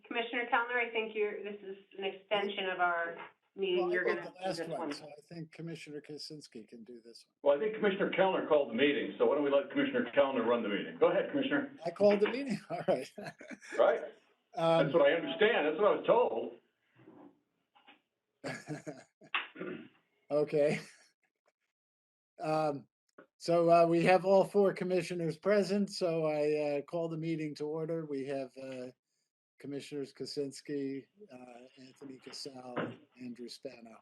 Commissioner Kellner, I think this is an extension of our meeting. Well, You're going to the do last this one, one. so I think Commissioner Kosinski can do this one. Well, I think Commissioner Kellner called the meeting, so why don't we let Commissioner Kellner run the meeting? Go ahead, Commissioner. I called the meeting, all right. Right? That's what I understand. That's what I was told. Okay. So we have all four commissioners present, so I call the meeting to order. We have Commissioners Kosinski, Anthony Casal, and Andrew Spano.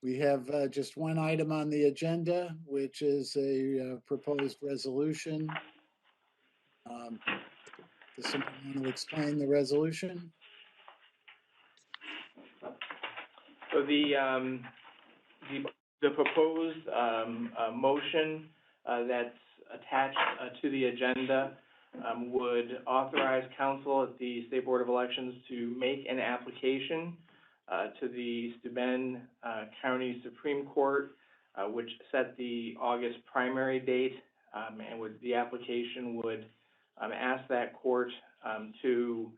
We have just one item on the agenda, which is a proposed resolution. Does someone want to explain the resolution? So the proposed motion that's attached to the agenda would authorize council at the State Board of Elections to make an application to the Steuben County Supreme Court, which set the August primary date, and the application would ask that court to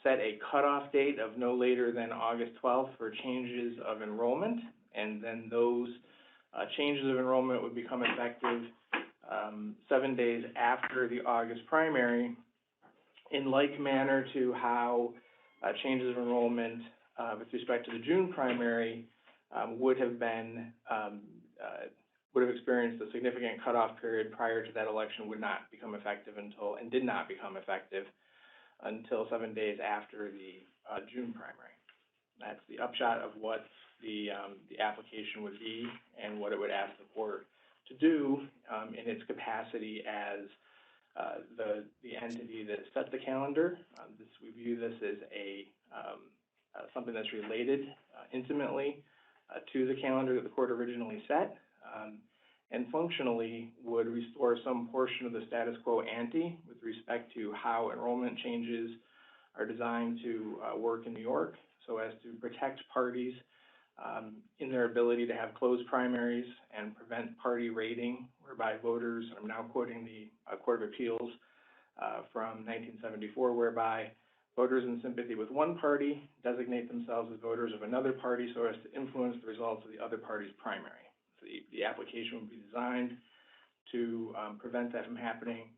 set a cutoff date of no later than August 12th for changes of enrollment, and then those changes of enrollment would become effective 7 days after the August primary, in like manner to how changes of enrollment with respect to the June primary would have experienced a significant cutoff period prior to that election would not become effective and did not become effective until 7 days after the June primary. That's the upshot of what the application would be and what it would ask the court to do in its capacity as the entity that set the calendar. We view this as something that's related intimately to the calendar that the court originally set, and functionally would restore some portion of the status quo ante with respect to how enrollment changes are designed to work in New York, so as to protect parties in their ability to have closed primaries and prevent party raiding, whereby voters, I'm now quoting the Court of Appeals from 1974, whereby voters in sympathy with one party designate themselves as voters of another party so as to influence the results of the other party's primary. So the application would be designed to prevent that from happening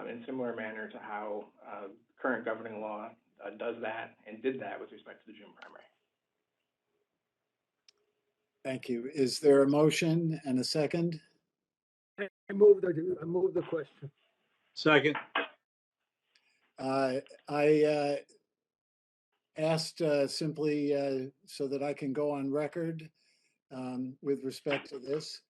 in similar manner to how current governing law does that and did that with respect to the June primary. Thank you. Is there a motion and a second? I move the question. Second. I asked simply so that I can go on record with respect to this.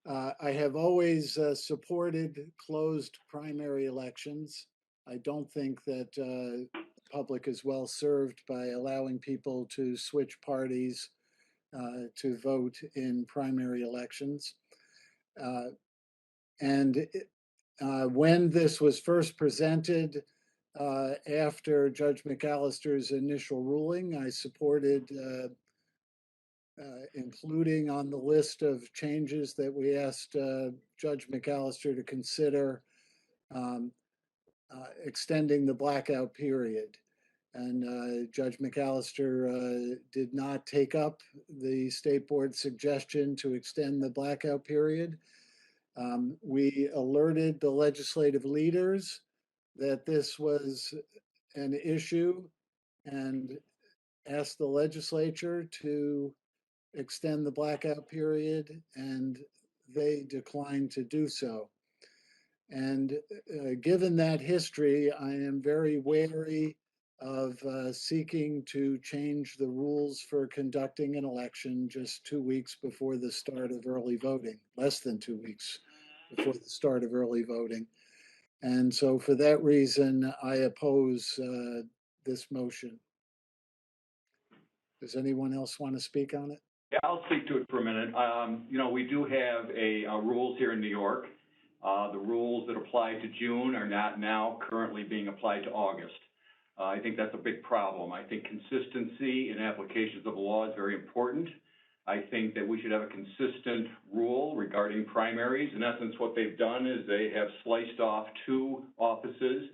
I have always supported closed primary elections. I don't think that the public is well served by allowing people to switch parties to vote in primary elections. And when this was first presented after Judge McAllister's initial ruling, I supported including on the list of changes that we asked Judge McAllister to consider extending the blackout period. And Judge McAllister did not take up the State Board suggestion to extend the blackout period. We alerted the legislative leaders that this was an issue and asked the legislature to extend the blackout period, and they declined to do so. And given that history, I am very wary of seeking to change the rules for conducting an election just 2 weeks before the start of early voting, less than 2 weeks before the start of early voting. And so for that reason, I oppose this motion. Does anyone else want to speak on it? Yeah, I'll speak to it for a minute. You know, we do have rules here in New York. The rules that apply to June are not now currently being applied to August. I think that's a big problem. I think consistency in applications of the law is very important. I think that we should have a consistent rule regarding primaries. In essence, what they've done is they have sliced off 2 offices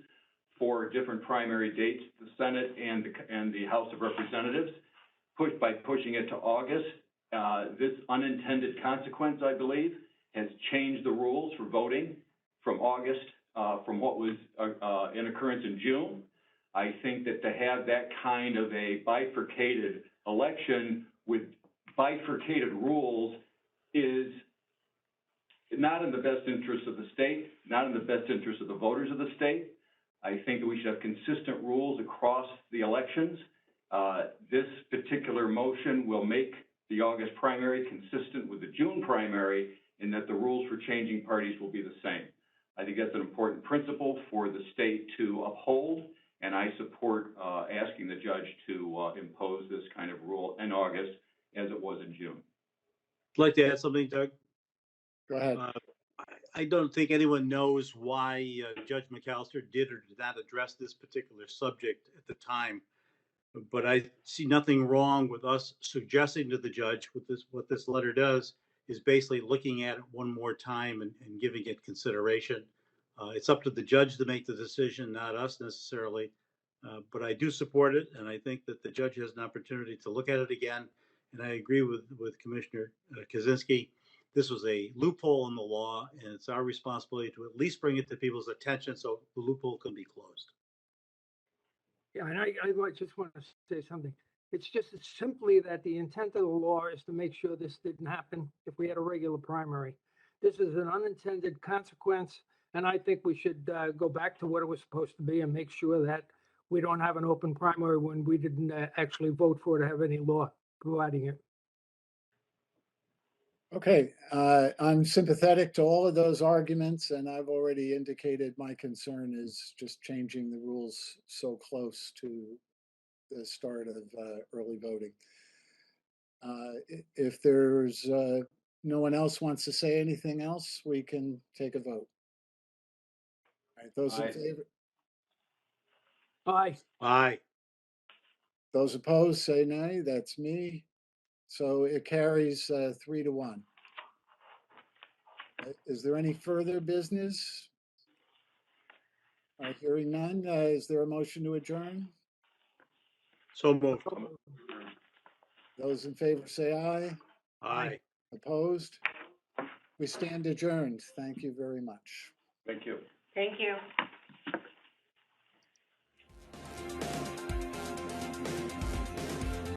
for different primary dates, the Senate and the House of Representatives, by pushing it to August. This unintended consequence, I believe, has changed the rules for voting from August, from what was in occurrence in June. I think that to have that kind of a bifurcated election with bifurcated rules is not in the best interest of the state, not in the best interest of the voters of the state. I think that we should have consistent rules across the elections. This particular motion will make the August primary consistent with the June primary in that the rules for changing parties will be the same. I think that's an important principle for the state to uphold, and I support asking the judge to impose this kind of rule in August as it was in June. I'd like to add something, Doug. Go ahead. I don't think anyone knows why Judge McAllister did or did not address this particular subject at the time. But I see nothing wrong with us suggesting to the judge what this letter does is basically looking at it one more time and giving it consideration. It's up to the judge to make the decision, not us necessarily. But I do support it, and I think that the judge has an opportunity to look at it again. And I agree with Commissioner Kaczynski. This was a loophole in the law, and it's our responsibility to at least bring it to people's attention so the loophole can be closed. Yeah, and I just want to say something. It's just simply that the intent of the law is to make sure this didn't happen if we had a regular primary. This is an unintended consequence, and I think we should go back to what it was supposed to be and make sure that we don't have an open primary when we didn't actually vote for it or have any law providing it. Okay, I'm sympathetic to all of those arguments, and I've already indicated my concern is just changing the rules so close to the start of early voting. If there's no one else wants to say anything else, we can take a vote. All right, those in Aye. favor, Aye. Aye. those opposed, say nay. That's me. So it carries 3-1. Is there any further business? Hearing none, is there a motion to adjourn? So moved. Those in favor say aye. Aye. Opposed? We stand adjourned. Thank you very much. Thank you. Thank you.